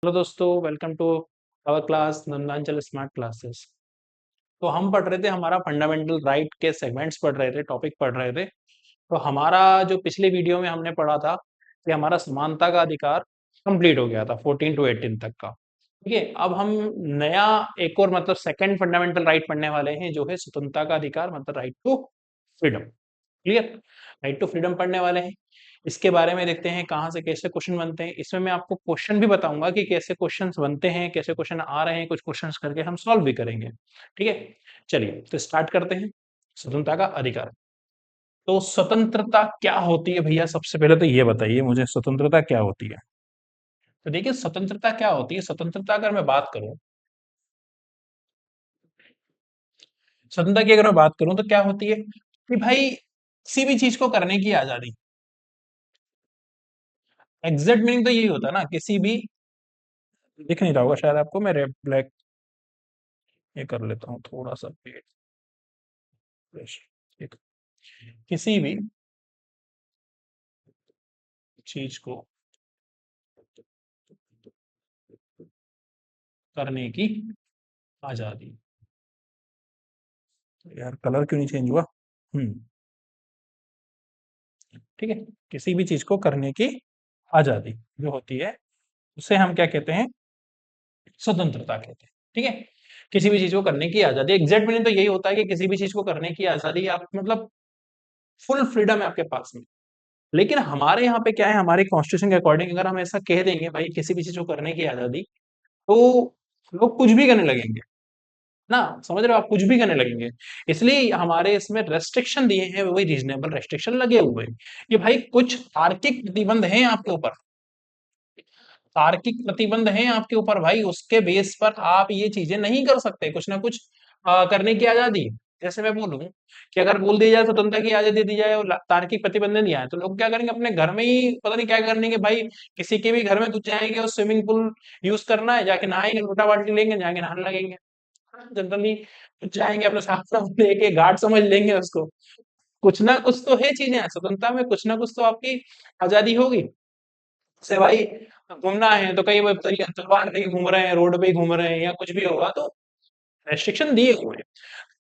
Hello दोस्तों, welcome to our class Nandanchal smart classes. तो हम पढ़ रहे थे, हमारा फंडामेंटल राइट के सेगमेंट्स पढ़ रहे थे, टॉपिक पढ़ रहे थे। तो हमारा जो पिछले वीडियो में हमने पढ़ा था कि हमारा समानता का अधिकार कंप्लीट हो गया था 14 टू 18 तक का। ठीक है, अब हम नया एक और मतलब सेकंड फंडामेंटल राइट पढ़ने वाले हैं, जो है स्वतंत्रता का अधिकार, मतलब right to freedom. Clear? Right to freedom पढ़ने वाले हैं। इसके बारे में देखते हैं कहाँ से कैसे क्वेश्चन बनते हैं। इसमें मैं आपको क्वेश्चन भी बताऊंगा कि कैसे क्वेश्चंस बनते हैं, कैसे क्वेश्चन आ रहे हैं, कुछ क्वेश्चंस करके हम सॉल्व भी करेंगे। ठीक है, चलिए तो स्टार्ट करते हैं। स्वतंत्रता का अधिकार। तो स्वतंत्रता क्या होती है भैया? सबसे पहले तो ये बताइए मुझे, स्वतंत्रता क्या होती है? तो देखिए, स्वतंत्रता क्या होती है। स्वतंत्रता अगर मैं बात करूं, स्वतंत्रता की अगर मैं बात करूं तो क्या होती है कि भाई किसी भी चीज को करने की आजादी। एग्जैक्ट मीनिंग तो यही होता है ना, किसी भी, दिख नहीं रहा होगा शायद आपको, मैं रेड ब्लैक ये कर लेता हूँ थोड़ा सा पेज फ्रेश। ठीक, किसी भी चीज को करने की आजादी। यार कलर क्यों नहीं चेंज हुआ? हम्म, ठीक है। किसी भी चीज को करने की आजादी जो होती है, उसे हम क्या कहते हैं? स्वतंत्रता कहते हैं। ठीक है, किसी भी चीज को करने की आजादी। एग्जैक्ट मीनिंग तो यही होता है कि किसी भी चीज को करने की आजादी, आप मतलब फुल फ्रीडम है आपके पास में। लेकिन हमारे यहाँ पे क्या है, हमारे कॉन्स्टिट्यूशन के अकॉर्डिंग अगर हम ऐसा कह देंगे भाई किसी भी चीज को करने की आजादी, तो लोग कुछ भी करने लगेंगे ना। समझ रहे हो आप? कुछ भी करने लगेंगे। इसलिए हमारे इसमें रेस्ट्रिक्शन दिए हैं, वही रीजनेबल रेस्ट्रिक्शन लगे हुए हैं कि भाई कुछ तार्किक प्रतिबंध हैं आपके ऊपर। तार्किक प्रतिबंध हैं आपके ऊपर भाई, उसके बेस पर आप ये चीजें नहीं कर सकते। कुछ ना कुछ करने की आजादी। जैसे मैं बोलूं कि अगर बोल दिया जाए स्वतंत्रता की आजादी दी जाए और तार्किक प्रतिबंध दिया है, तो लोग क्या करेंगे? अपने घर में ही पता नहीं क्या करेंगे भाई। किसी के भी घर में घुस जाएंगे और स्विमिंग पूल यूज करना है, जाके नहाएंगे, लोटा बाल्टी लेंगे, जाके नहाने लगेंगे। जनरली जाएंगे अपने साथ साथ लेके, गार्ड समझ लेंगे उसको। कुछ ना कुछ तो है चीजें, स्वतंत्रता में कुछ ना कुछ तो आपकी आजादी होगी। से भाई घूमना है तो कहीं वो तलवार लेके घूम रहे हैं, रोड पे ही घूम रहे हैं, या कुछ भी होगा तो रेस्ट्रिक्शन दिए हुए हैं।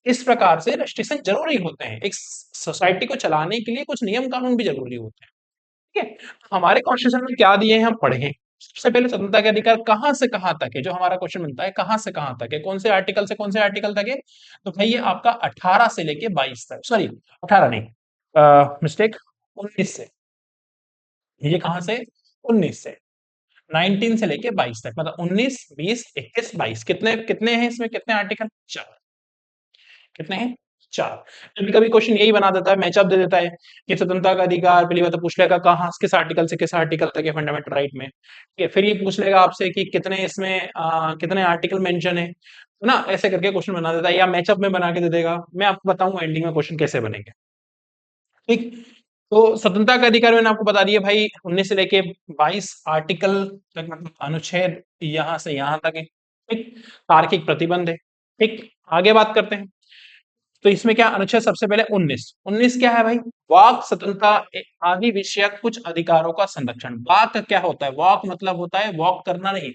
इस प्रकार से रेस्ट्रिक्शन जरूरी होते हैं। एक सोसाइटी को चलाने के लिए कुछ नियम कानून भी जरूरी होते हैं। ठीक है, हमारे कॉन्स्टिट्यूशन में क्या दिए हैं हम पढ़ें। सबसे पहले स्वतंत्रता के अधिकार कहां से कहां तक है, जो हमारा क्वेश्चन बनता है कहां से कहां तक है, कौन से आर्टिकल से कौन से आर्टिकल तक है। तो भाई ये आपका 18 से लेके 22 तक, सॉरी 18 नहीं, मिस्टेक, 19 से। ये कहां से? 19 से। 19 से लेके 22 तक, मतलब 19, 20, 21, 22, कितने कितने हैं इसमें? कितने आर्टिकल? 4। कितने हैं? 4। कभी कभी क्वेश्चन यही बना देता है, मैचअप दे देता है कि स्वतंत्रता का अधिकार, पहली बात तो पूछ लेगा कहाँ, किस आर्टिकल से किस आर्टिकल तक है फंडामेंटल राइट में। ठीक है, फिर ये पूछ लेगा आपसे कि कितने इसमें कितने आर्टिकल मेंशन है, तो ना ऐसे करके क्वेश्चन बना देता है, या मैचअप में बना के दे देगा। मैं आपको बताऊंगा एंडिंग में क्वेश्चन कैसे बनेंगे। ठीक, तो स्वतंत्रता का अधिकार मैंने आपको बता दिया भाई, 19 से लेके 22 आर्टिकल तक, मतलब अनुच्छेद यहां से यहां तक है। ठीक, तार्किक प्रतिबंध है। ठीक, आगे बात करते हैं। तो इसमें क्या अनुच्छेद? सबसे पहले 19। 19 क्या है भाई? वाक स्वतंत्रता आदि विषयक कुछ अधिकारों का संरक्षण। वाक क्या होता है? वॉक मतलब होता है वॉक करना नहीं।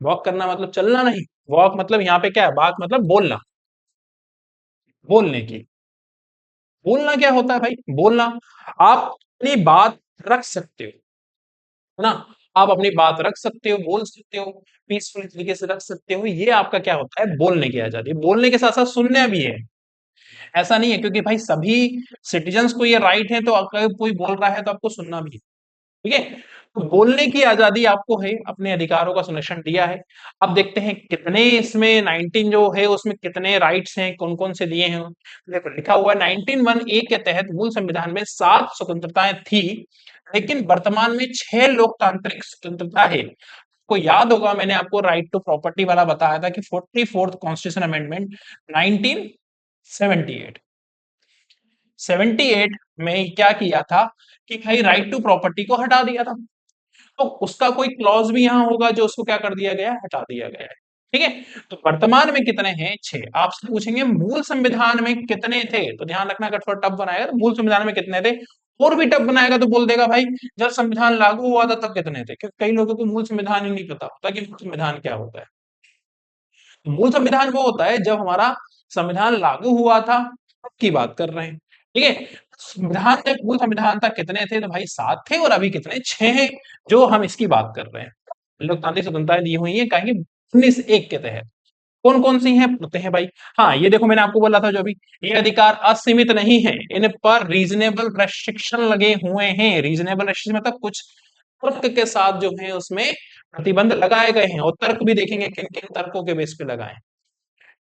वॉक करना मतलब चलना नहीं। वॉक मतलब यहाँ पे क्या है? वाक मतलब बोलना, बोलने की। बोलना क्या होता है भाई? बोलना, आप अपनी बात रख सकते हो, है ना। आप अपनी बात रख सकते हो, बोल सकते हो, पीसफुल तरीके से रख सकते हो। ये आपका क्या होता है? बोलने की आजादी। बोलने के साथ साथ सुनना भी है। ऐसा नहीं है क्योंकि भाई सभी सिटीजन्स को ये राइट है, तो अगर कोई बोल रहा है तो आपको सुनना भी है। ठीक है, तो बोलने की आजादी आपको है, अपने अधिकारों का संरक्षण दिया है। अब देखते हैं कितने इसमें 19 जो है उसमें कितने राइट्स हैं, कौन कौन से दिए हैं। देखो लिखा हुआ है 19(1)(a) के तहत मूल संविधान में 7 स्वतंत्रताएं थी, लेकिन वर्तमान में 6 लोकतांत्रिक स्वतंत्रता है। को याद होगा मैंने आपको राइट टू प्रॉपर्टी वाला बताया था कि 44th कॉन्स्टिट्यूशन अमेंडमेंट 1978, 78 में क्या किया था कि भाई राइट टू प्रॉपर्टी को हटा दिया था। तो उसका कोई क्लॉज भी यहाँ होगा जो उसको क्या कर दिया गया है? हटा दिया गया है। ठीक है, तो वर्तमान में कितने हैं? 6। आपसे पूछेंगे मूल संविधान में कितने थे, तो ध्यान रखना अगर थोड़ा टफ बनाएगा तो मूल संविधान में कितने थे? और भी टफ बनाएगा तो बोल देगा भाई जब संविधान लागू हुआ था तब कितने थे, क्योंकि कई लोगों को मूल संविधान ही नहीं पता होता कि मूल संविधान क्या होता है। मूल संविधान वो होता है जब हमारा संविधान लागू हुआ था तब की बात कर रहे हैं, ठीक है। संविधान जब मूल संविधान तक कितने थे, तो भाई 7 थे, और अभी कितने 6 हैं, जो हम इसकी बात कर रहे हैं। लोकतांत्रिक स्वतंत्रताएं दी हुई है कहेंगे 19 1 के तहत। कौन कौन सी हैं होते हैं भाई? हाँ, ये देखो मैंने आपको बोला था जो अभी, ये अधिकार असीमित नहीं है, इन पर रीजनेबल रेस्ट्रिक्शन लगे हुए हैं। रीजनेबल रेस्ट्रिक्शन मतलब कुछ तर्क के साथ जो है उसमें प्रतिबंध लगाए गए हैं, और तर्क भी देखेंगे किन किन तर्कों के बेस पे लगाए।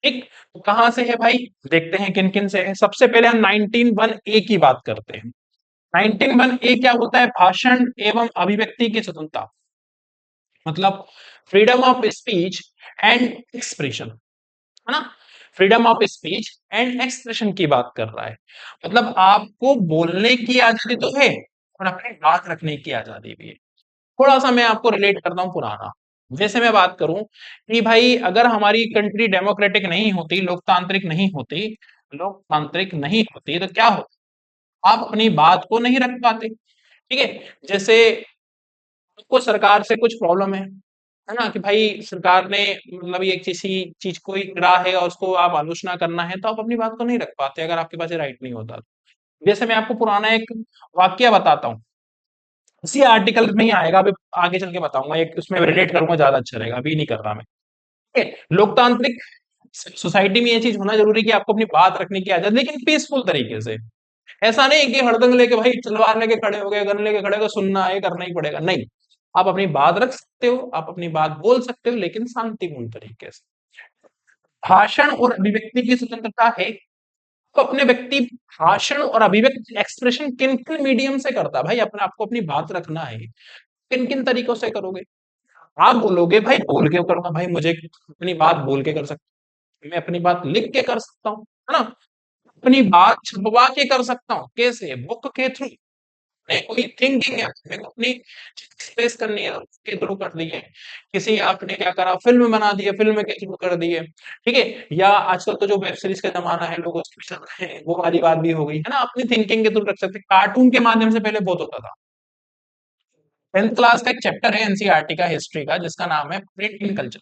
ठीक, तो कहां से है भाई, देखते हैं किन किन से है। सबसे पहले हम 19 1 की बात करते हैं। 19 1 क्या होता है? भाषण एवं अभिव्यक्ति की स्वतंत्रता, मतलब freedom of speech and expression, है ना। Freedom of speech and expression की बात कर रहा है, मतलब आपको बोलने की आजादी तो है और अपनी बात रखने की आजादी भी है। थोड़ा सा मैं आपको रिलेट करता हूँ पुराना। जैसे मैं बात करूं कि भाई अगर हमारी कंट्री डेमोक्रेटिक नहीं होती, लोकतांत्रिक नहीं होती तो क्या होता? आप अपनी बात को नहीं रख पाते, ठीक है। जैसे आपको सरकार से कुछ प्रॉब्लम है ना, कि भाई सरकार ने मतलब ये किसी चीज को ही करा है और उसको आप आलोचना करना है, तो आप अपनी बात को नहीं रख पाते अगर आपके पास ये राइट नहीं होता। जैसे मैं आपको पुराना एक वाक्य बताता हूँ, इसी आर्टिकल में ही आएगा, अभी आगे चल के बताऊंगा, एक उसमें रिलेट करूंगा, ज्यादा अच्छा रहेगा, अभी नहीं कर रहा मैं। ठीक है? लोकतांत्रिक सोसाइटी में ये चीज होना जरूरी है कि आपको अपनी बात रखने की आजादी, लेकिन पीसफुल तरीके से। ऐसा नहीं कि हड़दंग लेके भाई तलवार लेके खड़े हो गए, गन लेके खड़े हो गए, सुनना है करना ही पड़ेगा, नहीं। आप अपनी बात रख सकते हो, आप अपनी बात बोल सकते हो, लेकिन शांतिपूर्ण तरीके से। भाषण और अभिव्यक्ति की स्वतंत्रता है, तो अपने व्यक्ति भाषण और अभिव्यक्ति एक्सप्रेशन किन किन मीडियम से करता है भाई, अपने आपको अपनी बात रखना है, किन किन तरीकों से करोगे? आप बोलोगे भाई बोल के करूंगा, भाई मुझे अपनी बात बोल के कर सकता हूँ, मैं अपनी बात लिख के कर सकता हूँ, है ना। अपनी बात छपवा के कर सकता हूँ, कैसे? बुक के थ्रू। नहीं, कोई थिंकिंग है मेरे को अपनी एक्सप्रेस करनी है, उसके थ्रू कर दी है। किसी आपने क्या करा, फिल्म बना दी है, फिल्म के थ्रू कर दी है, ठीक है। या आजकल तो जो वेब सीरीज का जमाना है, लोग उसमें चल रहे हैं, वो वाली बात भी हो गई है ना। अपनी थिंकिंग के थ्रू रख सकते हैं, कार्टून के माध्यम से पहले बहुत होता था। 10th क्लास का एक चैप्टर है एनसीईआरटी का, हिस्ट्री का, जिसका नाम है प्रिंट इन कल्चर।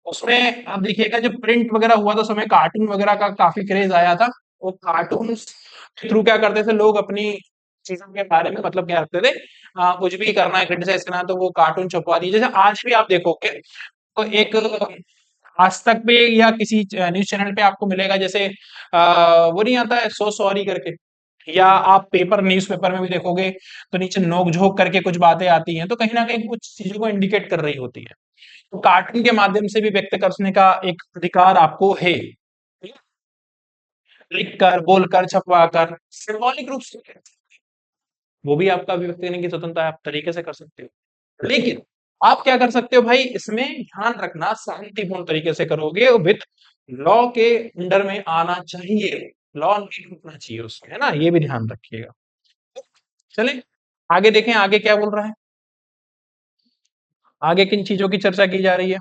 उसमें आप देखिएगा जब प्रिंट वगैरह हुआ तो समय कार्टून वगैरह का काफी क्रेज आया था। वो कार्टून के थ्रू क्या करते थे लोग अपनी चीजों के बारे में, मतलब क्या करते थे, कुछ भी करना है, क्रिटिसाइज करना है, तो वो कार्टून छपवा दिए। जैसे आज भी आप देखोगे तो एक आज तक पे या किसी न्यूज चैनल पे आपको मिलेगा, जैसे वो नहीं आता है सो सॉरी करके, या आप पेपर न्यूज़पेपर में भी देखोगे तो नीचे नोक झोंक करके कुछ बातें आती हैं, तो कहीं ना कहीं कुछ चीजों को इंडिकेट कर रही होती है। तो कार्टून के माध्यम से भी व्यक्त करने का एक अधिकार आपको है, लिख कर, बोलकर, छपवा कर, सिंबॉलिक रूप से वो भी आपका अभिव्यक्त करने की स्वतंत्रता है, आप तरीके से कर सकते हो। लेकिन आप क्या कर सकते हो भाई, इसमें ध्यान रखना शांतिपूर्ण तरीके से करोगे, विथ लॉ के अंडर में आना चाहिए, लॉ नहीं टूटना चाहिए उसमें, है ना, ये भी ध्यान रखिएगा। चले आगे देखें, आगे क्या बोल रहा है, आगे किन चीजों की चर्चा की जा रही है।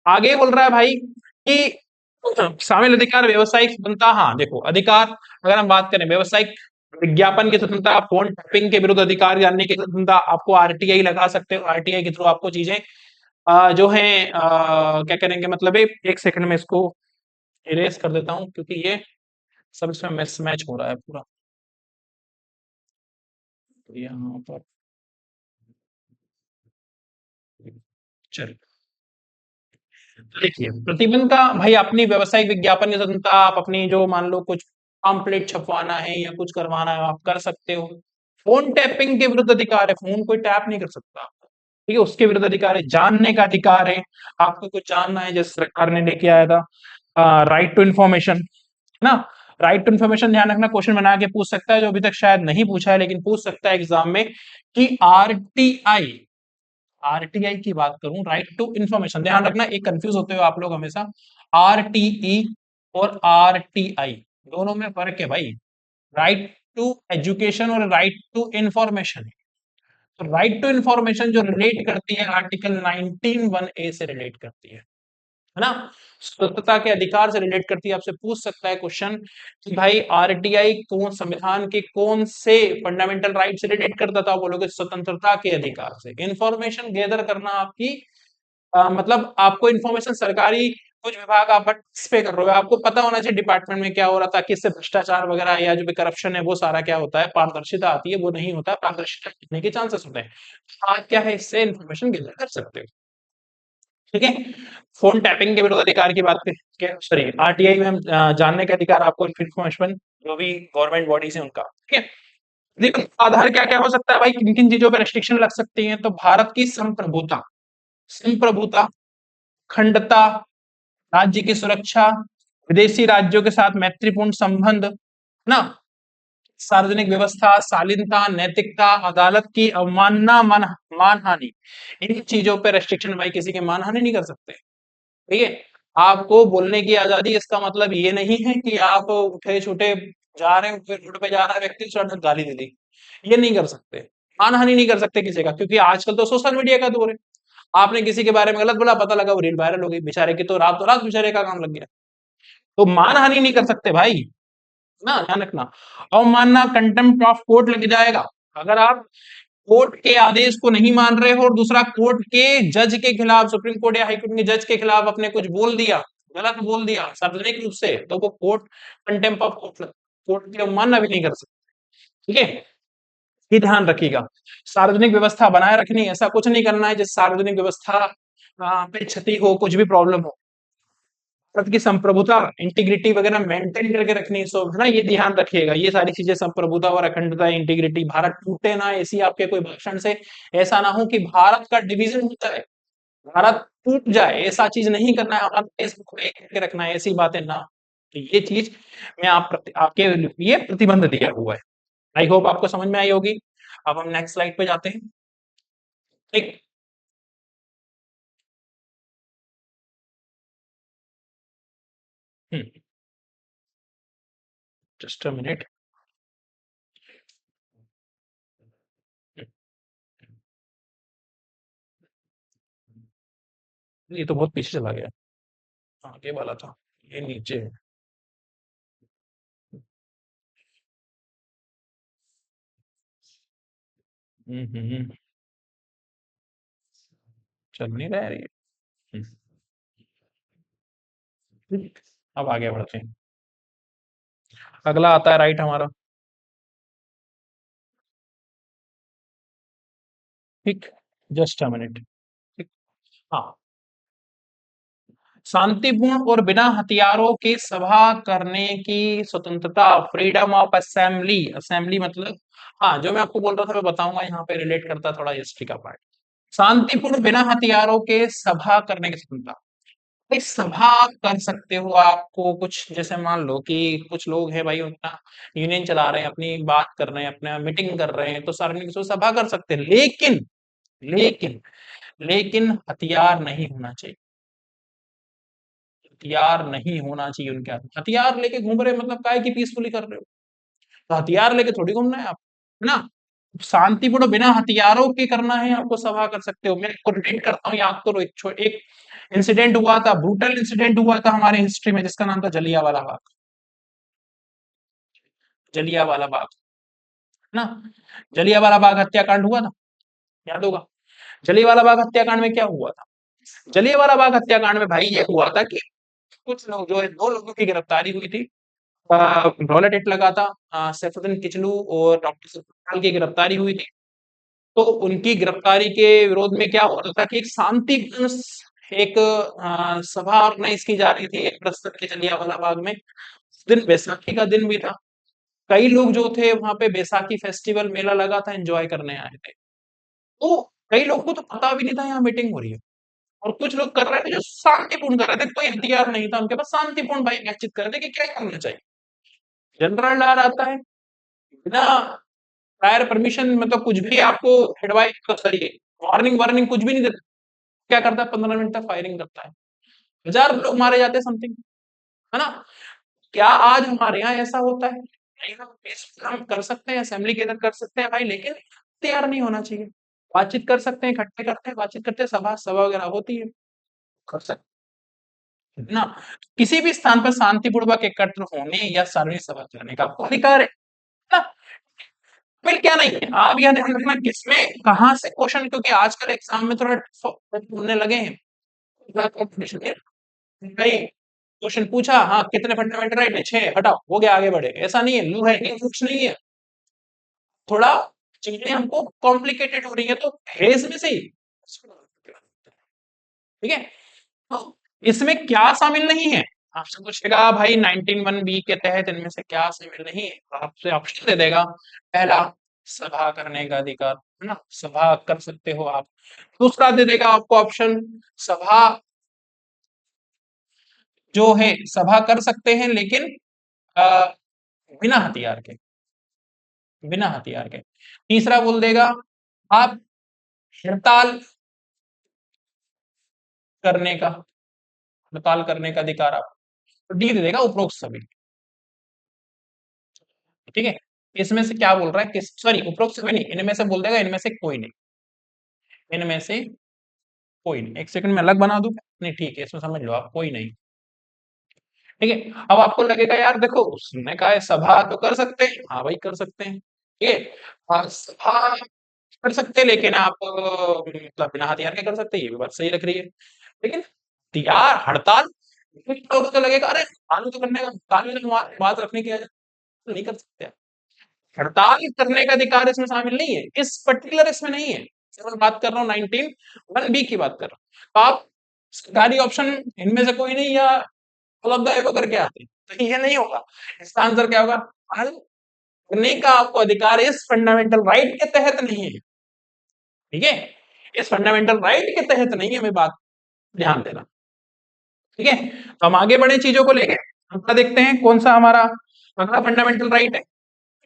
आगे बोल रहा है भाई कि शामिल अधिकार व्यवसायिक स्वतंत्रता। हाँ देखो, अधिकार अगर हम बात करें व्यवसायिक विज्ञापन की स्वतंत्रता, फोन टैपिंग के विरुद्ध अधिकार जानने की स्वतंत्रता, आपको आरटीआई लगा सकते हो, आरटीआई के थ्रू आपको चीजें जो है क्या करेंगे, मतलब एक सेकंड में इसको इरेज कर देता हूँ, क्योंकि ये सब इसमें मिस मैच हो रहा है पूरा। तो यहाँ पर चलिए, देखिए प्रतिबंध का भाई, अपनी व्यवसायिक विज्ञापन की स्वतंत्रता, आप अपनी जो मान लो कुछ पम्पलेट छपवाना है या कुछ करवाना है आप कर सकते हो। फोन टैपिंग के विरुद्ध अधिकार है, फोन कोई टैप नहीं कर सकता, ठीक है, उसके विरुद्ध अधिकार है। जानने का अधिकार है, आपको कुछ जानना है, जैसे सरकार ने लेके आया था राइट टू इन्फॉर्मेशन, है ना। राइट टू इन्फॉर्मेशन ध्यान रखना, क्वेश्चन बना के पूछ सकता है, जो अभी तक शायद नहीं पूछा है लेकिन पूछ सकता है एग्जाम में, कि आरटीआई, आरटीआई की बात करूं, राइट टू इंफॉर्मेशन, ध्यान रखना, एक कंफ्यूज होते हो आप लोग हमेशा, आरटीई और आरटीआई दोनों में फर्क है भाई। राइट टू एजुकेशन और राइट टू इंफॉर्मेशन। तो राइट टू इंफॉर्मेशन जो रिलेट करती है आर्टिकल 19(1)(a) से रिलेट करती है, है ना? स्वतंत्रता के अधिकार से रिलेट करती है, आपसे पूछ सकता है क्वेश्चन कि भाई आरटीआई कौन संविधान के कौन से फंडामेंटल राइट से रिलेट करता था? बोलोगे स्वतंत्रता के अधिकार से। इंफॉर्मेशन गैदर करना आपकी मतलब आपको इंफॉर्मेशन सरकारी कुछ विभाग आप इस पे कर रहे हो, आपको पता होना चाहिए डिपार्टमेंट में क्या हो रहा था, किससे भ्रष्टाचार वगैरह या जो भी करप्शन है वो सारा क्या होता है, पारदर्शिता आती है, वो नहीं होता है, पारदर्शिता होने के चांसेस होते हैं। आप क्या है इससे इंफॉर्मेशन गैदर कर सकते हो। ठीक है, फोन टैपिंग के विरोध अधिकार की बात करें, सॉरी आरटीआई में हम जानने का अधिकार, आपको इन्फॉर्मेशन जो भी गवर्नमेंट बॉडीज है उनका। ठीक है, देखो आधार क्या क्या हो सकता है भाई, किन किन चीजों पर रेस्ट्रिक्शन लग सकती है, तो भारत की संप्रभुता, संप्रभुता, अखंडता, राज्य की सुरक्षा, विदेशी राज्यों के साथ मैत्रीपूर्ण संबंध, है ना, सार्वजनिक व्यवस्था, शालीनता, नैतिकता, अदालत की अवमानना, मानहानि, इन चीजों पे रेस्ट्रिक्शन भाई, किसी की मानहानि नहीं कर सकते। ठीक है, आपको बोलने की आजादी, इसका मतलब ये नहीं है कि आप उठे छूटे जा रहे हो, फिर रोड पे जा रहा है व्यक्ति उसे अचानक गाली दे दी, ये नहीं कर सकते। मानहानि नहीं कर सकते किसी का, क्योंकि आजकल तो सोशल मीडिया का दौर है। आपने किसी के बारे में गलत बोला, पता लगा वो रील वायरल हो गई, बेचारे की तो रात बेचारे का काम लग गया। तो मानहानि नहीं कर सकते भाई, ना ध्यान रखना। अवमानना, कंटेम्प्ट ऑफ कोर्ट लग जाएगा अगर आप कोर्ट के आदेश को नहीं मान रहे हो, और दूसरा कोर्ट के जज के खिलाफ, सुप्रीम कोर्ट या हाई कोर्ट के जज के खिलाफ आपने कुछ बोल दिया, गलत बोल दिया सार्वजनिक रूप से, तो वो court contempt of court, court की अवमानना भी नहीं कर सकते। ठीक है, ये ध्यान रखिएगा। सार्वजनिक व्यवस्था बनाए रखनी, ऐसा कुछ नहीं करना है जिस सार्वजनिक व्यवस्था पे क्षति हो, कुछ भी प्रॉब्लम हो। भारत की संप्रभुता, इंटीग्रिटी वगैरह मेंटेन करके रखनी, सो है ना, ये ध्यान रखिएगा। ये सारी चीजें, संप्रभुता और अखंडता, इंटीग्रिटी, भारत टूटे ना, ऐसी आपके कोई भाषण से ऐसा ना हो कि भारत का डिवीजन होता है, भारत टूट जाए, ऐसा चीज नहीं करना है, हमारा देश को एक करके रखना है, ऐसी बातें ना। तो ये चीज मैं आपके लिए प्रतिबंध दिया हुआ है। आई होप आपको समझ में आई होगी। अब हम नेक्स्ट स्लाइड पे जाते हैं। ठीक, जस्ट अ मिनट। ये तो बहुत पीछे चला गया, आगे वाला था, ये नीचे है। चल नहीं रहा है ये। हम्म, ठीक। अब आगे बढ़ते हैं, अगला आता है राइट हमारा। ठीक, जस्ट अ मिनट। ठीक, हाँ, शांतिपूर्ण और बिना हथियारों की सभा करने की स्वतंत्रता, फ्रीडम ऑफ असेंबली, असेंबली मतलब, हाँ जो मैं आपको बोल रहा था मैं बताऊंगा, यहाँ पे रिलेट करता थोड़ा हिस्ट्री का पार्ट। शांतिपूर्ण बिना हथियारों के सभा करने की स्वतंत्रता, भाई सभा कर सकते हो, आपको कुछ जैसे मान लो कि कुछ लोग हैं भाई, अपना यूनियन चला रहे हैं, अपनी बात कर रहे हैं, अपना मीटिंग कर रहे हैं, तो सार्वजनिक रूप से सभा कर सकते हैं, लेकिन लेकिन लेकिन हथियार नहीं होना चाहिए, हथियार नहीं होना चाहिए उनके हाथ में। हथियार लेके घूम रहे मतलब काय की पीसफुली कर रहे हो, तो हथियार लेके थोड़ी घूमना है आप, है ना? शांतिपूर्ण बिना हथियारों के करना है आपको, सभा कर सकते हो। मैं आपको रिलेट करता हूँ, याद करो, एक इंसिडेंट हुआ था, ब्रूटल इंसिडेंट हुआ था हमारे हिस्ट्री में, जिसका नाम था जलियांवाला बाग, जलियांवाला बाग, है ना? जलियांवाला बाग हत्याकांड हुआ था, याद होगा। जलियांवाला बाग हत्याकांड में क्या हुआ था? जलियांवाला बाग हत्याकांड में भाई ये हुआ था कि कुछ लोग जो है, दो लोगों की गिरफ्तारी हुई थी, रॉलेट हिट लगा था, सैफुद्दीन किचलू और डॉक्टर सतपाल की गिरफ्तारी हुई थी। तो उनकी गिरफ्तारी के विरोध में क्या हो रहा था कि एक शांतिपूर्ण एक सभा ऑर्गेनाइज की जा रही थी अमृतसर के जलियांवाला बाग में। उस दिन बैसाखी का दिन भी था, कई लोग जो थे वहां पे बैसाखी फेस्टिवल मेला लगा था, एंजॉय करने आए थे। तो कई लोगों को तो पता भी नहीं था यहाँ मीटिंग हो रही है, और कुछ लोग कर रहे थे जो शांतिपूर्ण कर रहे थे, कोई हथियार नहीं था उनके पास, शांतिपूर्ण भाई बातचीत कर रहे थे कि क्या करना चाहिए। जनरल डायर आता है, बिना प्रायर परमिशन, मतलब कुछ भी आपको एडवाइस, सॉरी वार्निंग वार्निंग कुछ भी नहीं देता, क्या करता है, 15 मिनट तक फायरिंग करता है, 1000 लोग मारे जाते हैं समथिंग, है ना? क्या आज हमारे यहाँ ऐसा होता है? नहीं, हम कर सकते हैं, असेंबली के अंदर कर सकते हैं भाई, लेकिन तैयार नहीं होना चाहिए। बातचीत कर सकते हैं, इकट्ठे करते हैं, बातचीत करते हैं, सभा सभा वगैरह होती है, कर सकते हैं। है ना? किसी भी स्थान पर शांतिपूर्वक एकत्र होने या सार्वजनिक सभा करने का आपको अधिकार है ना? फिर क्या नहीं है, आप यह ध्यान रखना किसमें कहाँ से क्वेश्चन, क्योंकि आजकल एग्जाम में थोड़ा होने लगे हैं। भाई क्वेश्चन पूछा, हाँ कितने फंडामेंटल राइट है, 6, हटाओ हो गया, आगे बढ़े, ऐसा नहीं है, लू है कि कुछ नहीं है, थोड़ा चीजें हमको कॉम्प्लिकेटेड हो रही है तो हेज में से ही, ठीक है। तो इसमें क्या शामिल नहीं है, आपसे पूछेगा भाई 19(1)(b) के तहत इनमें से क्या शामिल नहीं है, तो आपसे ऑप्शन दे देगा। पहला, सभा करने का अधिकार, है ना, सभा कर सकते हो आप। दूसरा दे देगा आपको ऑप्शन, सभा जो है सभा कर सकते हैं लेकिन अ, बिना हथियार के, बिना हथियार के। तीसरा बोल देगा आप हड़ताल करने का, हड़ताल करने का अधिकार आप, तो डी दे देगा उपरोक्त सभी, ठीक है। इसमें से क्या बोल रहा है, किस, सॉरी उपरोक्त सभी नहीं, इनमें से बोल देगा इनमें से कोई नहीं, इनमें से कोई नहीं। एक सेकंड में अलग बना दूं, नहीं ठीक है, इसमें समझ लो आप, कोई नहीं, ठीक है। अब आपको लगेगा यार देखो उसने कहा है सभा तो कर सकते हैं, हाँ भाई कर सकते हैं, ठीक है। सभा कर सकते हैं लेकिन आप मतलब बिना हथियार के कर सकते हैं, ये भी बात सही लग रही है, लेकिन हथियार हड़ताल, कुछ लोगों को लगेगा अरे कानून तो करने का, कानून में बात रखने की वजह से नहीं कर सकते। हड़ताल करने का अधिकार इसमें शामिल नहीं है, इस पर्टिकुलर इसमें नहीं है, सिर्फ मैं बात कर रहा हूँ 19(1)(b) की बात कर रहा हूँ। तो आप सरकारी ऑप्शन इनमें से कोई नहीं या उपलब्ध है वो करके आते हैं, तो ये नहीं होगा। इसका आंसर क्या होगा, हल करने का आपको अधिकार इस फंडामेंटल राइट के तहत नहीं है, ठीक है, इस फंडामेंटल राइट के तहत नहीं है, हमें बात ध्यान देना, ठीक है। तो हम आगे बढ़े चीजों को लेके, अगला देखते हैं कौन सा हमारा अगला फंडामेंटल राइट है,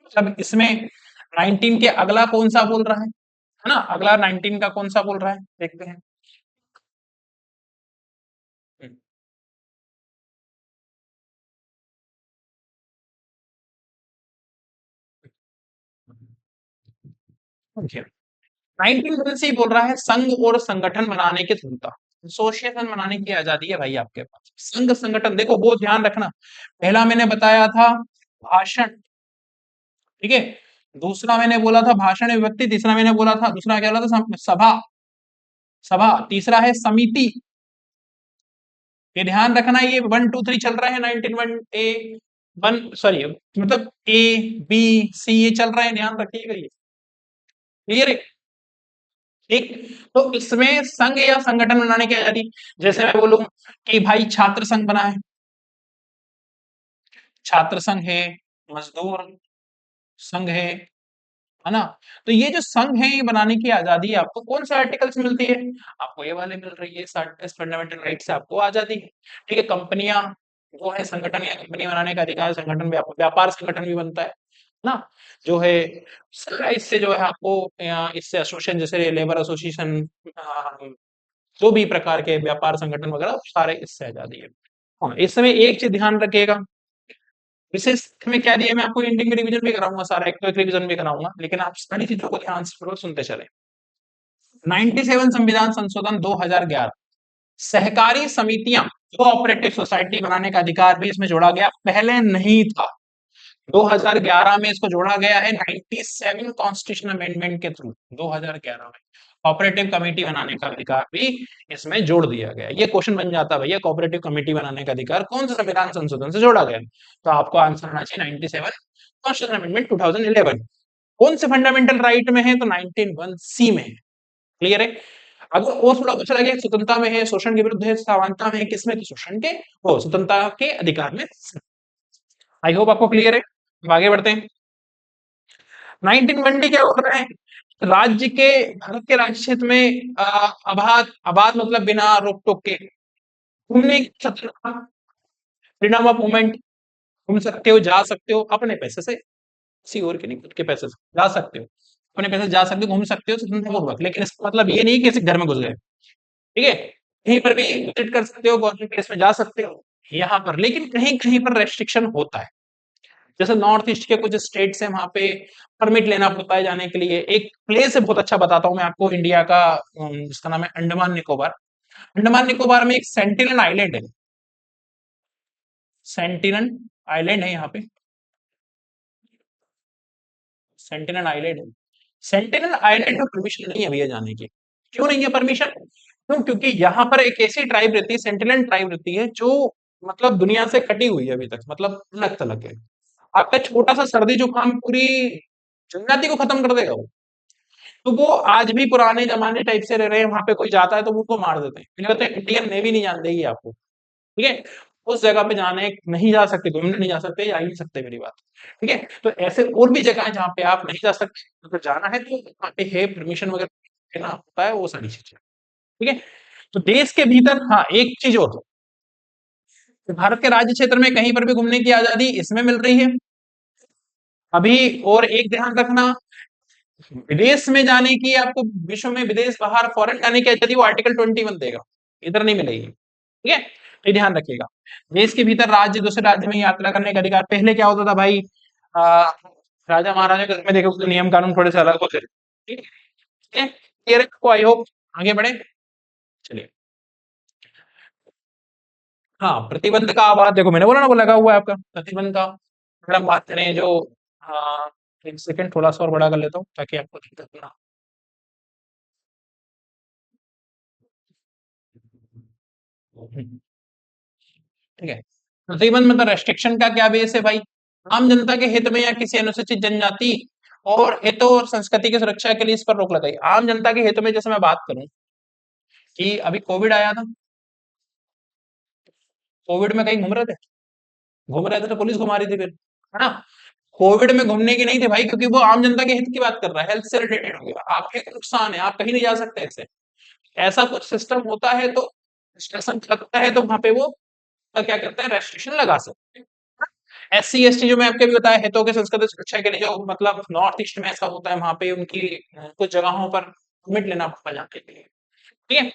मतलब इसमें 19 के अगला कौन सा बोल रहा है ना, अगला 19 का कौन सा बोल रहा है, देखते हैं। देखिए 19 से ही बोल रहा है संघ और संगठन बनाने की स्वतंत्रता, एसोसिएशन बनाने की आजादी है भाई आपके पास। संघ संगठन देखो वो ध्यान रखना, पहला मैंने बताया था भाषण, ठीक है, दूसरा मैंने बोला था भाषण या व्यक्ति, तीसरा मैंने बोला था, दूसरा क्या बोला था, सभा, सभा, तीसरा है समिति। ये ध्यान रखना, ये 1 2 3 चल रहा है 19(1)(a)(1), सॉरी मतलब A B C ये चल रहा है, ध्यान रखिएगा ये, क्लियर है, ठीक। तो इसमें संघ या संगठन बनाने की आजादी, जैसे मैं बोलूं कि भाई छात्र संघ बना है, छात्र संघ है, मजदूर संघ है ना, तो ये जो संघ है ये बनाने की आजादी आपको कौन से आर्टिकल से मिलती है, आपको ये वाले मिल रही है, इस फंडामेंटल राइट से आपको आजादी है, ठीक है। कंपनियां वो है संगठन या कंपनी बनाने का अधिकार, संगठन व्यापार संगठन भी बनता है ना, जो है इससे जो है आपको इससे एसोसिएशन, जैसे लेबर एसोसिएशन, जो भी प्रकार के व्यापार संगठन वगैरह सारे इससे आजादी है। हाँ इस समय एक चीज ध्यान रखिएगा, विशेष में क्या दिया, मैं आपको इंडिंग रिवीजन भी कराऊंगा, सारा एक तो एक रिवीजन भी कराऊंगा, लेकिन आप सारी चीजों को ध्यान से सुनते चले। 97 संविधान संशोधन 2011, सहकारी समितियां कोऑपरेटिव सोसाइटी बनाने का अधिकार भी इसमें जोड़ा गया, पहले नहीं था, 2011 में इसको जोड़ा गया है, 97 कॉन्स्टिट्यूशन अमेंडमेंट के थ्रू 2011 में कोऑपरेटिव कमेटी बनाने का अधिकार भी इसमें जोड़ दिया गया। ये क्वेश्चन बन जाता है भैया, कोऑपरेटिव कमेटी बनाने का अधिकार कौन सा संविधान संशोधन से जोड़ा गया, तो आपको आंसर आना चाहिए 97 कॉन्स्टिट्यूशन अमेंडमेंट 2011। कौन से फंडामेंटल राइट में है, तो 19(1)(c) में है, क्लियर है। अगर और थोड़ा कुछ लगे स्वतंत्रता में है, शोषण के विरुद्ध है, समानता में है, किसमें, तो शोषण के वो स्वतंत्रता के अधिकार में। आई होप आपको क्लियर है, हम आगे बढ़ते हैं। 1920 क्या हो रहा है, राज्य के, भारत के राज्य क्षेत्र में आबाद, आबाद मतलब बिना रोक टोक के घूमने की स्वतंत्रता, फ्रीडम ऑफ मूवमेंट, घूम सकते हो जा सकते हो अपने पैसे से, किसी और के नहीं, खुद के पैसे से जा सकते हो, अपने पैसे से जा सकते हो, घूम सकते हो स्वतंत्रपूर्वक, लेकिन इसका मतलब ये नहीं कि किसी घर में घुस गए, ठीक है, कहीं पर भी विजिट कर सकते हो, गवर्नमेंट प्लेस में जा सकते हो यहाँ पर, लेकिन कहीं कहीं पर रेस्ट्रिक्शन होता है, जैसे नॉर्थ ईस्ट के कुछ स्टेट्स हैं वहां पे परमिट लेना पड़ता है जाने के लिए। एक प्लेस है बहुत अच्छा, बताता हूँ मैं आपको, इंडिया का, जिसका नाम है अंडमान निकोबार। अंडमान निकोबार में एक सेंटिनल आइलैंड है, सेंटिनल आइलैंड है यहाँ पे, सेंटिनल आइलैंड है। सेंटिनल आइलैंड में परमिशन नहीं है भैया जाने की। क्यों नहीं है परमिशन? क्यों? क्योंकि यहाँ पर एक ऐसी ट्राइब रहती है, सेंटिनल ट्राइब रहती है, जो मतलब दुनिया से कटी हुई है अभी तक, मतलब अलग थलग है। आपका छोटा सा सर्दी जुकाम पूरी जनजाति को खत्म कर देगा वो। तो वो आज भी पुराने जमाने टाइप से रह रहे हैं, वहां पे कोई जाता है तो वो उनको मार देते हैं, फिर कहते हैं इंडियन नेवी नहीं जान देगी आपको। ठीक है? उस जगह पे जाने नहीं जा सकते, घूमने नहीं जा सकते, जा ही नहीं सकते, मेरी बात। ठीक है? तो ऐसे और भी जगह है जहाँ पे आप नहीं जा सकते, अगर जाना है तो वहाँ पे है, परमिशन वगैरह लेना होता है, वो सारी चीजें। ठीक है? तो देश के भीतर हाँ एक चीज और, तो भारत के राज्य क्षेत्र में कहीं पर भी घूमने की आजादी इसमें मिल रही है अभी। और एक ध्यान रखना, विदेश में जाने की आपको, विश्व में विदेश बाहर फॉरेन जाने की आजादी वो आर्टिकल 21 देगा, इधर नहीं मिलेगी। ठीक है? ये ध्यान रखिएगा। देश के भीतर राज्य दूसरे राज्य में यात्रा करने का अधिकार, पहले क्या होता था भाई, आ, राजा महाराजा के समय देखो तो नियम कानून थोड़े से अलग होते थे। ठीक है? ये को आई होप आगे बढ़े। चलिए, हाँ प्रतिबंध का बात देखो, मैंने बोला ना वो लगा हुआ है आपका प्रतिबंध का। अगर हम बात करें जो, हाँ, एक सेकंड थोड़ा सा और बड़ा कर लेता हूँ ताकि आपको दिक्कत ना हो। ठीक है? प्रतिबंध मतलब रेस्ट्रिक्शन का क्या बेस है भाई? आम जनता के हित में या किसी अनुसूचित जनजाति और हितों और संस्कृति की सुरक्षा के लिए इस पर रोक लगाई। आम जनता के हित में जैसे मैं बात करूं कि अभी कोविड आया था, कोविड में कहीं घूम रहे थे तो पुलिस घुमा रही थी फिर, है ना? कोविड में घूमने की नहीं थी भाई, क्योंकि वो आम जनता के हित की बात कर रहा है, हेल्थ से रिलेटेड हो गया, आपके नुकसान है, आप कहीं नहीं जा सकते ऐसे। ऐसा कुछ सिस्टम होता है तो स्टेशन लगता है तो वहां पे वो क्या करते हैं, रेस्ट्रिक्शन लगा सकते हैं। SC ST जो मैं आपके भी बताया हितों के संस्कृत सुरक्षा के लिए, जो मतलब नॉर्थ ईस्ट में ऐसा होता है, वहां पे उनकी कुछ जगहों पर परमिट लेना पड़ता जाने के लिए। ठीक है?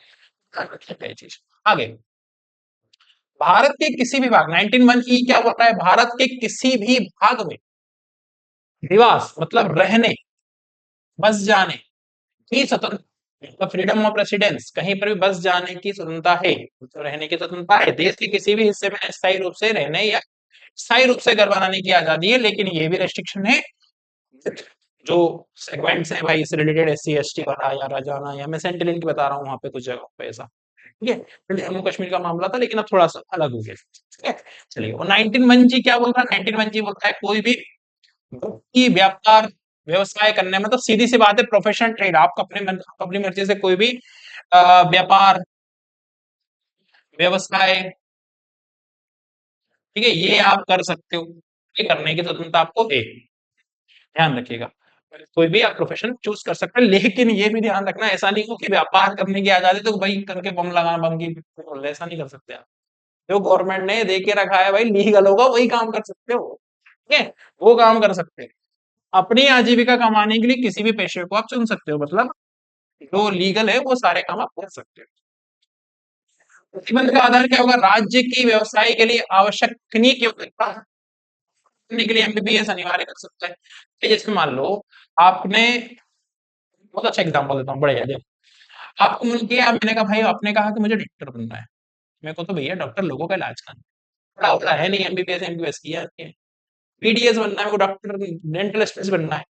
ठीक है, ये चीज आगे। भारत के किसी भी भाग, 19(1) क्या बोल रहा है, भारत के किसी भी भाग में निवास मतलब रहने, बस जाने की स्वतंत्र, मतलब फ्रीडम ऑफ रेसिडेंस, कहीं पर भी बस जाने की स्वतंत्रता है, तो रहने की स्वतंत्रता है। देश के किसी भी हिस्से में अस्थायी रूप से रहने या स्थायी रूप से घर बनाने की आजादी है, लेकिन ये भी रेस्ट्रिक्शन है, जो सेगमेंट्स है भाई इससे रिलेटेड, SC ST वाला या राजाना, या मैं सेंट्रल की बता रहा हूँ, वहां पे कुछ जगह पे ऐसा। ठीक है? पहले जम्मू कश्मीर का मामला था, लेकिन अब थोड़ा सा अलग हो गया। ठीक है? चलिए, और 19(1) क्या बोल रहा है, 19(1) बोलता है कोई भी व्यक्ति व्यापार व्यवसाय करने, मतलब सीधी सी बात है, प्रोफेशन ट्रेड, आप अपनी मर्जी से कोई भी व्यापार व्यवसाय, ठीक है, ये आप कर सकते हो, ये करने की स्वतंत्रता आपको है, ध्यान रखिएगा। कोई भी आप प्रोफेशन चूज कर सकते हैं, लेकिन ये भी ध्यान रखना, ऐसा नहीं हो कि व्यापार करने की आजादी तो भाई करके बम लगाना, बम की ऐसा नहीं कर सकते आप। जो गवर्नमेंट ने दे के रखा है भाई, लीगल होगा वही काम कर सकते हो। ठीक है? वो काम कर सकते हैं। अपनी आजीविका कमाने के लिए किसी भी पेशे को आप चुन सकते हो, मतलब जो लीगल है वो सारे काम आप कर सकते हो। प्रतिबंध का आधार क्या होगा, राज्य की व्यवसाय के लिए आवश्यक तकनीक योग्यता करने के लिए MBBS अनिवार्य कर सकता है। तो जैसे मान लो आपने, बहुत अच्छा एग्जांपल देता हूँ, बढ़िया देखो, आपको मिल गया, मैंने कहा भाई, आपने कहा कि मुझे डॉक्टर बनना है, मेरे को तो भैया डॉक्टर लोगों का इलाज करना है, पढ़ा होता है नहीं, MBBS किया है, BDS बनना है मेरे को, डॉक्टर डेंटल स्पेशलिस्ट बनना है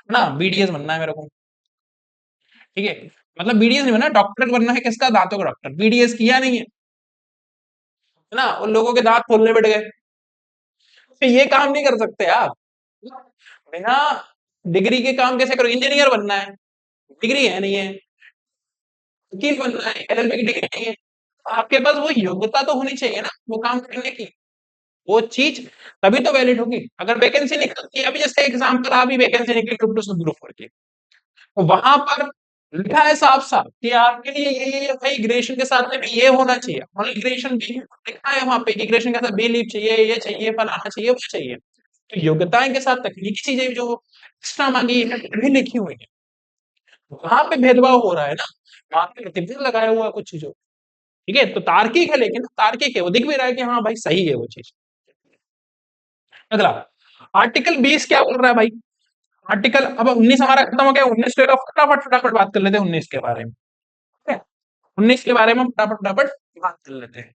ना, BDS बनना है मेरे को। ठीक है? मतलब BDS नहीं बनना, डॉक्टर बनना है, किसका, दांतों का डॉक्टर, BDS किया नहीं है, है ना, उन लोगों के दांत खोलने बैठ गए, तो ये काम नहीं कर सकते आप, बिना डिग्री के काम कैसे करो, इंजीनियर बनना है, डिग्री है नहीं है, वकील बनना है, LLB की डिग्री नहीं है, आपके पास वो योग्यता तो होनी चाहिए ना वो काम करने की, वो चीज तभी तो वैलिड होगी। अगर वैकेंसी निकलती है, अभी जैसे एग्जाम्पल, अभी वैकेंसी निकली ग्रुप 2 ग्रुप 4 की, तो वहां पर लिखा है साफ साफ कि आपके लिए ये भाई ग्रेजुएशन के साथ में ये होना चाहिए, और ग्रेजुएशन भी लिखा है वहां पे कि ग्रेजुएशन के साथ बी लीव चाहिए, ये चाहिए, फलाना चाहिए, वो चाहिए। तो योग्यताएं के साथ तकनीकी चीजें जो एक्स्ट्रा मांगी है भी लिखी हुई है, वहां पे भेदभाव हो रहा है ना, वहां पे प्रतिबंध लगाया हुआ है कुछ चीजों। ठीक है? तो तार्किक है, लेकिन तार्किक है, वो दिख भी रहा है कि हाँ भाई सही है वो चीज। अगला, आर्टिकल 20 क्या बोल रहा है भाई, आर्टिकल, अब 19 हमारा खत्म हो गया, 19 के फटाफट फटाफट बात कर लेते हैं 19 के बारे में। ठीक है? 19 के बारे में फटाफट फटाफट बात कर लेते हैं।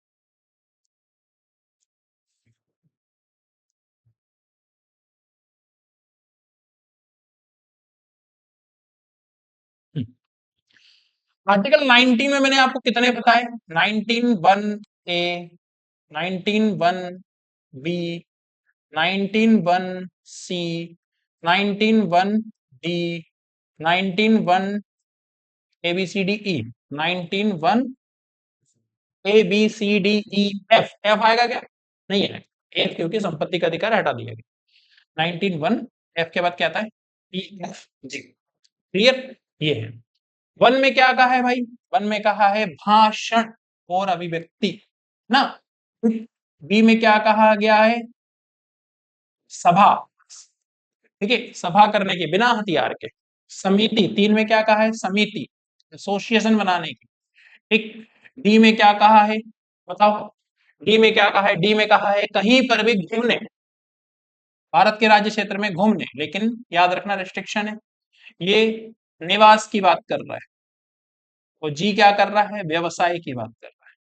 आर्टिकल 19 में मैंने आपको कितने बताए? 19 one A, 19 one B, 19 one C, 19 one D, 19 one A B C D E, 19 one A B C D E F. F आएगा क्या? नहीं है एफ, क्योंकि संपत्ति का अधिकार हटा दिया गया। 19 वन एफ के बाद क्या आता है? E F G. क्लियर? ये है। वन में क्या कहा है भाई? वन में कहा है भाषण और अभिव्यक्ति ना। बी में क्या कहा गया है? सभा। ठीक है, सभा करने की बिना हथियार के। समिति, तीन में क्या कहा है? समिति, एसोसिएशन बनाने की। ठीक। डी में क्या कहा है? बताओ। डी में क्या कहा है? डी में कहा है कहीं पर भी घूमने, भारत के राज्य क्षेत्र में घूमने, लेकिन याद रखना रिस्ट्रिक्शन है, ये निवास की बात कर रहा है। और जी क्या कर रहा है? व्यवसाय की बात कर रहा है।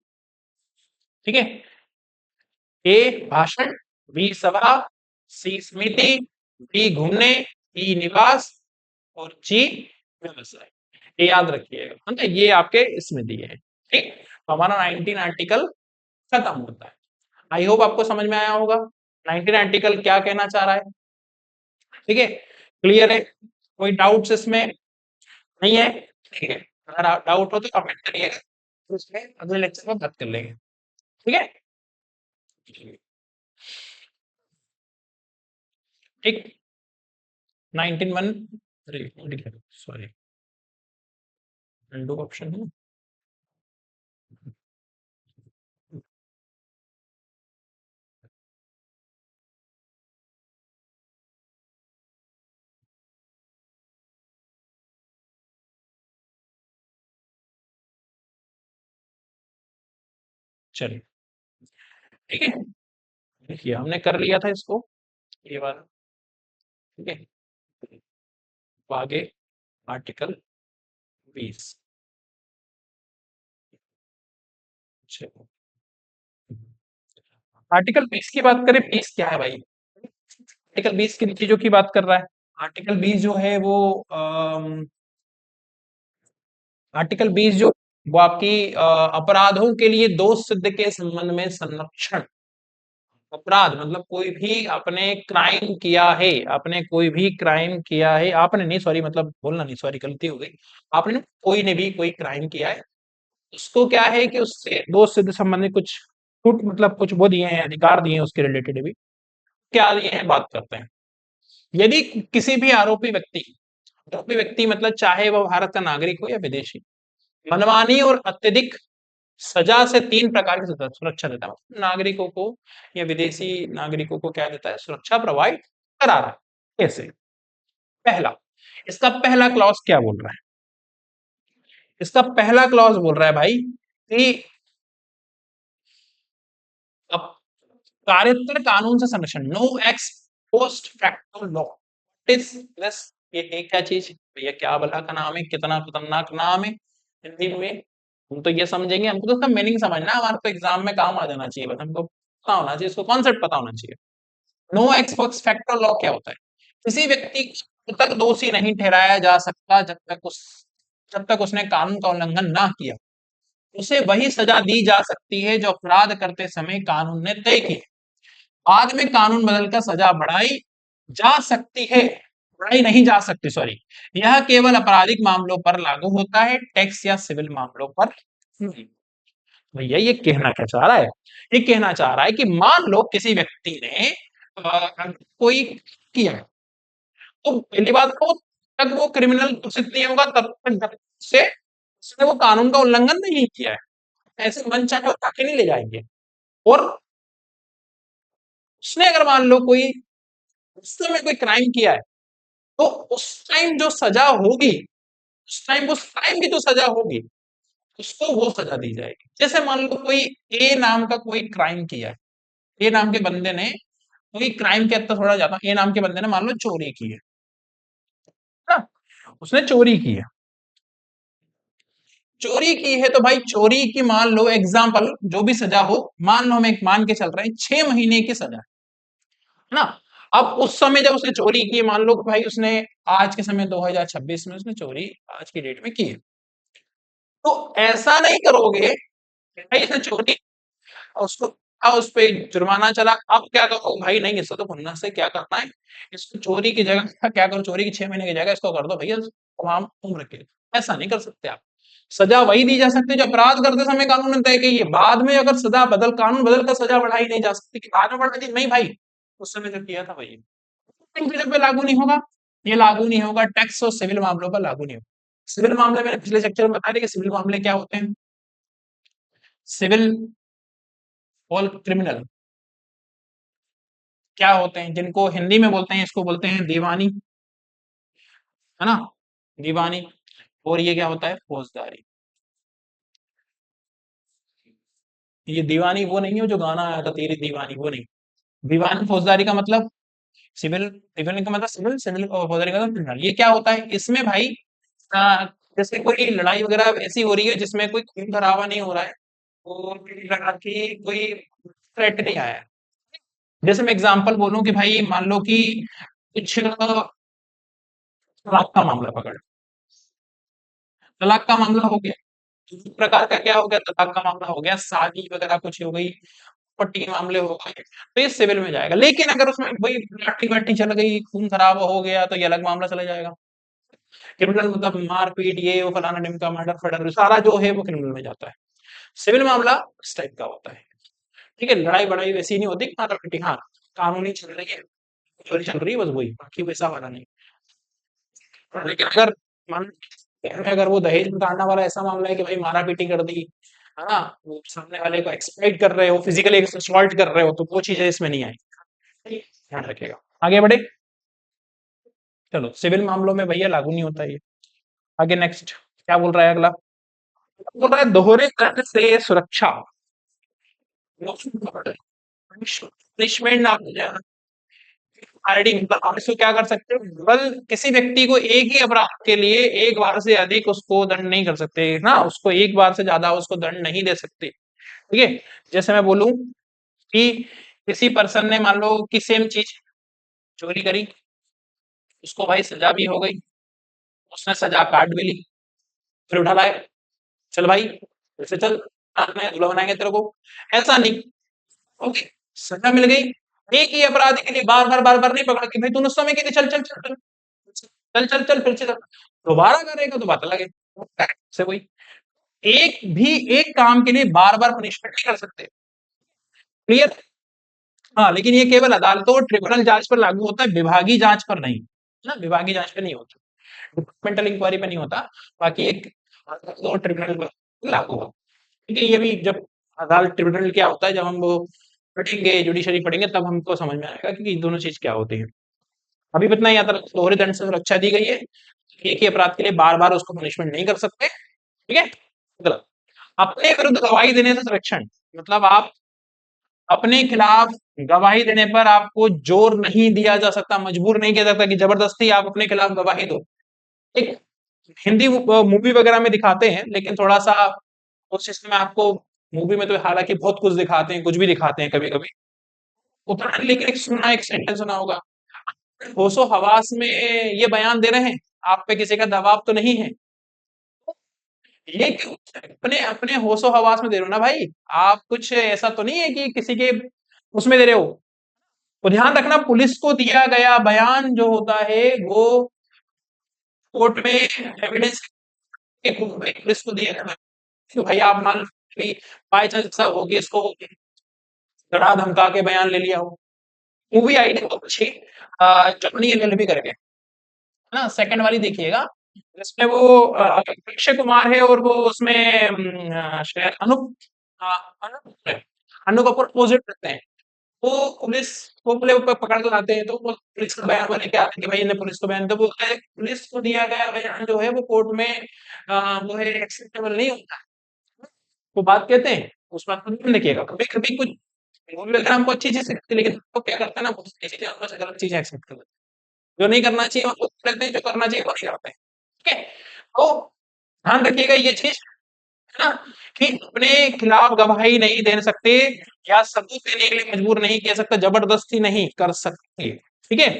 ठीक है। ए भाषण, बी सभा, सी समिति, डी घूमने, ई निवास और जी व्यवसाय। ये याद रखिएगा, है ना? ये आपके इसमें दिए हैं। ठीक। तो हमारा 19 आर्टिकल खत्म होता है। आई होप आपको समझ में आया होगा 19 आर्टिकल क्या कहना चाह रहा है। ठीक है, क्लियर है? कोई डाउट्स इसमें नहीं है? ठीक है, अगर डाउट हो तो कमेंट करिएगा, तो उसमें अगले लेक्चर में बात कर लेंगे। ठीक है। ठीक। 19 वन, सॉरी, अंडू ऑप्शन है। चलिए, ठीक है, देखिए हमने कर लिया था इसको, ये वाला। ठीक है, तो आगे आर्टिकल 20। चलो, आर्टिकल 20 की बात करें, 20 क्या है भाई? आर्टिकल 20 किन चीजों की बात कर रहा है? आर्टिकल 20 जो है वो आर्टिकल 20 जो वो आपकी अपराधों के लिए दोष सिद्ध के संबंध में संरक्षण। अपराध मतलब कोई भी आपने क्राइम किया है, आपने कोई भी क्राइम किया है, आपने नहीं, सॉरी, मतलब बोलना नहीं, सॉरी गलती हो गई। आपने, कोई ने भी कोई क्राइम किया है, उसको क्या है कि उससे दोष सिद्ध संबंधित कुछ छूट, मतलब कुछ वो दिए हैं, अधिकार दिए हैं उसके रिलेटेड भी। क्या दिए हैं बात करते हैं। यदि किसी भी आरोपी व्यक्ति मतलब चाहे वह भारत का नागरिक हो या विदेशी, मनमानी और अत्यधिक सजा से तीन प्रकार की सुरक्षा देता है, मतलब नागरिकों को या विदेशी नागरिकों को क्या देता है? सुरक्षा प्रोवाइड करा रहा है। कैसे? पहला, इसका पहला क्लॉज क्या बोल रहा है? इसका पहला क्लॉज बोल रहा है भाई कि अब कार्यतर कानून से संरक्षण, no ex post facto law. Is this, ये क्या चीज भैया? क्या भला का नाम है, कितना खतरनाक नाम है हिंदी में। हम तो ये समझेंगे, हमको तो उसका मीनिंग समझना है, हमारे तो एग्जाम में काम आ जाना चाहिए, बस हमको पता होना चाहिए, इसको कॉन्सेप्ट पता होना चाहिए। No ex post facto law क्या होता है? किसी व्यक्ति को तब तक दोषी नहीं ठहराया जा सकता जब तक उसने कानून का उल्लंघन ना किया, उसे वही सजा दी जा सकती है जो अपराध करते समय कानून ने तय की। बाद में कानून बदलकर सजा बढ़ाई जा सकती है, बढ़ाई नहीं जा सकती, सॉरी। यह केवल आपराधिक मामलों पर लागू होता है, टैक्स या सिविल मामलों पर नहीं। भैया ये कहना क्या चाह रहा है? ये कहना चाह रहा है कि मान लो किसी व्यक्ति ने कोई किया है, तो पहली बात तो तक वो क्रिमिनल घोषित नहीं होगा तब तक जब से उसने वो कानून का उल्लंघन नहीं किया है। ऐसे मन चाहे उठा के नहीं ले जाएंगे। और उसने अगर मान लो कोई उस समय कोई क्राइम किया है, तो उस टाइम जो सजा होगी, उस टाइम उस टाइम की जो सजा होगी, उसको वो सजा दी जाएगी। जैसे मान लो कोई ए नाम का कोई क्राइम किया है, ए नाम के बंदे ने कोई क्राइम के अंदर थोड़ा जाता, ए नाम के बंदे ने मान लो चोरी की है ना, उसने चोरी की है, चोरी की है, तो भाई चोरी की मान लो एग्जाम्पल जो भी सजा हो, मान लो हम एक मान के चल रहे हैं 6 महीने की सजा है ना। अब उस समय जब उसने चोरी की, मान लो भाई उसने आज के समय 2026 में उसने चोरी आज की डेट में की है, तो ऐसा नहीं करोगे कि भाई इसने चोरी, उसको उस पे जुर्माना चला, अब क्या करो भाई, नहीं इसको तो खुन्नस से क्या करना है, इसको चोरी की जगह क्या करो, चोरी की 6 महीने की जगह इसको कर दो भैया तमाम उम्र के। ऐसा नहीं कर सकते आप। सजा वही दी जा सकती है जो अपराध करते समय कानून ने तय की है। बाद में अगर सजा बदल कानून बदल कर सजा बढ़ाई नहीं जा सकती कि बाद में बढ़ा दी, नहीं भाई, उस समय जो किया था वही पे लागू नहीं होगा। ये लागू नहीं होगा, टैक्स और सिविल मामलों पर लागू नहीं होगा। सिविल मामले मैंने पिछले सेक्शन में बताया कि सिविल मामले क्या होते हैं। सिविल और क्रिमिनल क्या होते हैं, जिनको हिंदी में बोलते हैं, इसको बोलते हैं दीवानी, है ना, दीवानी। और ये क्या होता है, फौजदारी। ये दीवानी वो नहीं है जो गाना आया था तेरी दीवानी, वो नहीं। दीवानी फौजदारी का मतलब सिविल, सिविल का मतलब सिविल, सिविल और फौजदारी का मतलब क्रिमिनल। ये क्या होता है इसमें भाई, अ, जैसे कोई लड़ाई वगैरह ऐसी हो रही है जिसमें कोई खून खराबा नहीं हो रहा है, और किसी प्रकार की कोई थ्रेट नहीं आया है। जैसे मैं एग्जांपल बोलूं कि भाई मान लो कि कुछ तलाक का मामला पकड़, तलाक का मामला हो गया, इस प्रकार का क्या हो गया, तलाक का मामला हो गया, शादी वगैरह कुछ हो गई, प्रॉपर्टी के मामले हो गए, तो ये सिविल में जाएगा। लेकिन अगर उसमें वही लाठी वाठी चल गई, खून खराब हो गया, तो ये अलग मामला चला जाएगा। क्रिमिनल मतलब मारपीट, ये वो फलाना ढिमका, मर्डर फर्डर सारा जो है वो क्रिमिनल में जाता है। सिविल मामला इस टाइप का होता है। ठीक है, लड़ाई बड़ाई वैसी नहीं होती, मारपीट, हाँ कानूनी चल रही है, चोरी चल रही है, बस वही, बाकी वैसा वाला नहीं। लेकिन अगर मान अगर वो दहेज निकालने वाला ऐसा मामला है कि भाई मारा पीटी कर दी, है ना, वो सामने वाले को एक्सप्लॉइट कर रहे हो, फिजिकली एक्सप्लॉइट कर रहे हो, तो वो चीजें इसमें नहीं आएगी। ध्यान रखिएगा। आगे बढ़े, चलो सिविल मामलों में भैया लागू नहीं होता ये। आगे नेक्स्ट क्या बोल रहा है अगला, बोल रहा है दोहरे कर से सुरक्षा, पनिशमेंट ना हो जाए। आरडी मतलब आप इसको क्या कर सकते हो, केवल किसी व्यक्ति को एक ही अपराध के लिए एक बार से अधिक उसको दंड नहीं कर सकते ना, उसको एक बार से ज्यादा उसको दंड नहीं दे सकते। ठीक है, जैसे मैं बोलूं कि किसी पर्सन ने मान लो कि सेम चीज चोरी करी, उसको भाई सजा भी हो गई, उसने सजा काट भी ली, फिर उठा लाए, चल भाई फिर से चल, दूल्हा बनाएंगे तेरे को, ऐसा नहीं। ओके, सजा मिल गई, एक ही अपराध के लिए बार बार नहीं पकड़ा कि भाई तूने उस समय की थी, चल चल चल चल चल चल फिर से चल, दोबारा करेगा तो बात अलग है। से वही, एक भी एक काम के लिए बार बार पनिशमेंट नहीं कर सकते। क्लियर। हाँ, लेकिन ये केवल अदालतों और ट्रिब्यूनल जांच पर लागू होता है, विभागीय जांच पर नहीं, ना विभागीय जांच पे नहीं होता, डिपार्टमेंटल इंक्वायरी पे नहीं होता। बाकी एक अदालतों और ट्रिब्यूनल पर लागू होता है। ठीक है, ये भी जब अदालत ट्रिब्यूनल क्या होता है, जब हम वो पढ़ेंगे, जुडिशरी पढ़ेंगे, तब हमको समझ में आएगा कि दोनों चीज क्या होती है। अभी भी इतना याद रख, दोहरे दंड से सुरक्षा दी गई है, एक ही अपराध के लिए बार बार उसको पनिशमेंट नहीं कर सकते। ठीक है, गलत। अपने विरुद्ध गवाही देने से संरक्षण, मतलब आप अपने खिलाफ गवाही देने पर आपको जोर नहीं दिया जा सकता, मजबूर नहीं किया जाता कि जबरदस्ती आप अपने खिलाफ गवाही दो। एक हिंदी मूवी वगैरह में दिखाते हैं, लेकिन थोड़ा सा उस सिस्टम में आपको, मूवी में तो हालांकि बहुत कुछ दिखाते हैं, कुछ भी दिखाते हैं कभी कभी उतना नहीं, लेकिन एक सुना, एक सेंटेंस सुना होगा, होशो हवास में ये बयान दे रहे हैं, आप पे किसी का दबाव तो नहीं है, ये अपने अपने होशो हवास में दे रहे हो ना भाई, आप कुछ ऐसा तो नहीं है कि किसी के उसमें दे रहे हो। तो ध्यान रखना, पुलिस को दिया गया बयान जो होता है वो कोर्ट में एविडेंस के रूप में पुलिस को दिया गया, कि भाई आप मान ली बाई चांस ऐसा हो कि इसको डरा धमका के बयान ले लिया हो। मूवी आई थी बहुत अच्छी, जॉनी एलएलबी करके, है ना, सेकंड वाली देखिएगा, जिसमें वो अक्षय कुमार है, और वो उसमें शायद अनूप, अनूप अनु कपूर अपोजिट रहते हैं। वो पुलिस को बोले ऊपर पकड़ के लाते हैं, तो वो पुलिस का बयान लेके आते हैं कि भाई ने पुलिस को बयान, तो बोलता है पुलिस को दिया गया बयान जो है वो कोर्ट में वो है एक्सेप्टेबल नहीं होता। वो बात कहते हैं, उस बात को ध्यान रखिएगा, कभी कभी कुछ मूवी वगैरह हमको अच्छी चीज सिखाती है, लेकिन वो क्या करता है ना, बहुत सी चीजें हमको से गलत चीजें एक्सेप्ट कर लेते हैं। जो नहीं करना चाहिए वो करते हैं, जो करना चाहिए वो नहीं करते हैं। ठीक है, तो ध्यान रखिएगा ये चीज, है ना, कि अपने खिलाफ गवाही नहीं दे सकते, या सबूत देने के लिए मजबूर नहीं किया सकता, जबरदस्ती नहीं कर सकते। ठीक है,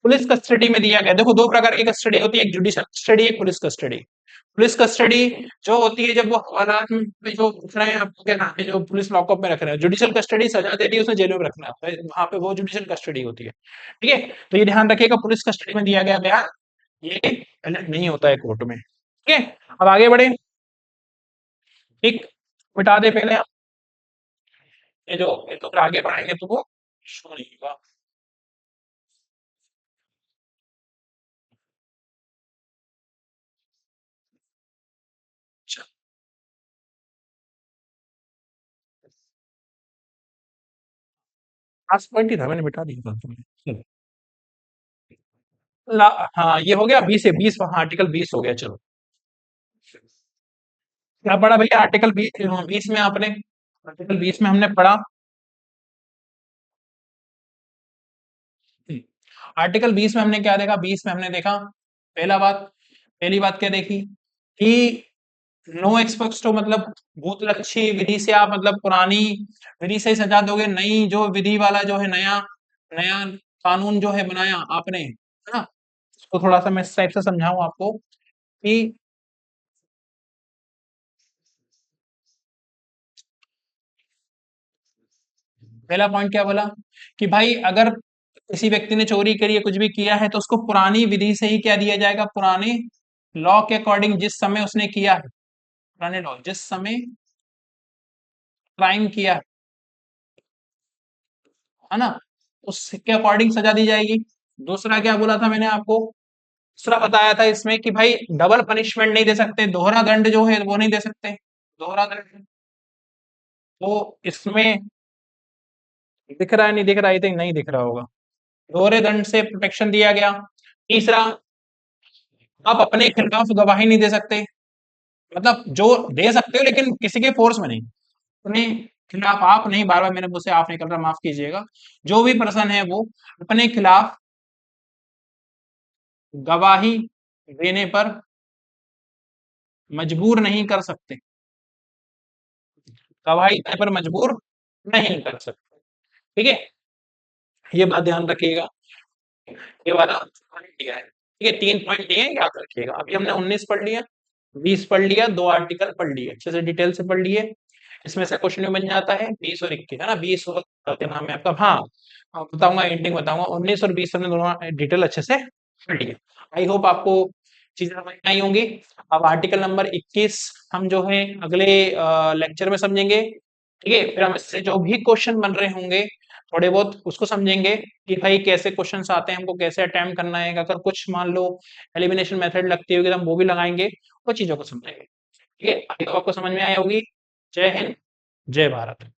पुलिस कस्टडी में दिया गया, देखो दो प्रकार की कस्टडी होती है, एक जुडिशियल कस्टडी, एक पुलिस कस्टडी। पुलिस कस्टडी जो होती है जब वो हवालात में जो रख रहे हैं आपको क्या नाम है जो पुलिस लॉकअप में रख रहे हैं, जुडिशियल कस्टडी सजा दे दी उसे जेल में रखना है वहां पे वो जुडिशियल कस्टडी होती है। ठीक है, तो ये ध्यान रखिएगा पुलिस कस्टडी में दिया गया बयान ये अलग नहीं होता है कोर्ट में। ठीक है, अब आगे बढ़े। ठीक, मिटा दे पहले आप ये जो ये तो फिर आगे बढ़ाएंगे तो वो शो नहीं होगा। अच्छा, लास्ट पॉइंट ही था मैंने मिटा दिया था तुमने। हाँ ये हो गया 20 से 20 हाँ आर्टिकल 20 हो गया चलो। क्या पढ़ा भैया आर्टिकल 20 में आपने? आर्टिकल 20 में हमने पढ़ा आर्टिकल 20 में हमने क्या देखा? 20 में हमने देखा पहली बात क्या देखी कि नो एक्सपोक्स्टो मतलब भूतलक्षी विधि से आप मतलब पुरानी विधि से सजा दोगे, नई जो विधि वाला जो है नया नया कानून जो है बनाया आपने, है ना? इसको थोड़ा सा मैं इस टाइप से समझाऊं आपको कि पहला पॉइंट क्या बोला कि भाई अगर किसी व्यक्ति ने चोरी करी है कुछ भी किया है तो उसको पुरानी विधि से ही क्या दिया जाएगा, पुराने लॉ के अकॉर्डिंग जिस समय उसने किया है, पुराने लॉ जिस समय क्राइम किया है ना, उसके अकॉर्डिंग सजा दी जाएगी। दूसरा क्या बोला था मैंने आपको? दूसरा बताया था इसमें कि भाई डबल पनिशमेंट नहीं दे सकते, दोहरा दंड जो है वो नहीं दे सकते, दोहरा दंड तो इसमें दिख रहा है नहीं दिख रहा, आई थिंक नहीं दिख रहा होगा। दोहरे दंड से प्रोटेक्शन दिया गया। तीसरा, आप अपने खिलाफ गवाही नहीं दे सकते, मतलब जो दे सकते हो लेकिन किसी के फोर्स में नहीं, अपने खिलाफ आप नहीं, बार बार मेरे मुंह से आप निकल रहा माफ कीजिएगा, जो भी पर्सन है वो अपने खिलाफ गवाही देने पर मजबूर नहीं कर सकते, गवाही देने पर मजबूर नहीं कर सकते। ठीक है, ये बात ध्यान रखिएगा। ये वाला पॉइंट दिया है, ठीक है, 3 पॉइंट दिए हैं, याद रखिएगा। अभी हमने 19 पढ़ लिया, 20 पढ़ लिया, 2 आर्टिकल पढ़ लिए, अच्छे से डिटेल से पढ़ लिए। इसमें से क्वेश्चन बन जाता है 20 और 21, है ना? 20 और क्या नाम है आपका, हाँ बताऊंगा, एंडिंग बताऊंगा। 19 और 20 हमने दोनों डिटेल अच्छे से पढ़ लिए। आई होप आपको चीजें समझ में आई होंगी। अब आर्टिकल नंबर 21 हम जो है अगले लेक्चर में समझेंगे। ठीक है, फिर हम इससे जो भी क्वेश्चन बन रहे होंगे थोड़े बहुत उसको समझेंगे कि भाई कैसे क्वेश्चंस आते हैं, हमको कैसे अटेम्प्ट करना है, अगर कुछ मान लो एलिमिनेशन मेथड लगती होगी तो हम वो भी लगाएंगे, वो चीजों को समझेंगे। ठीक है, अभी तो आपको समझ में आई होगी। जय हिंद, जय भारत।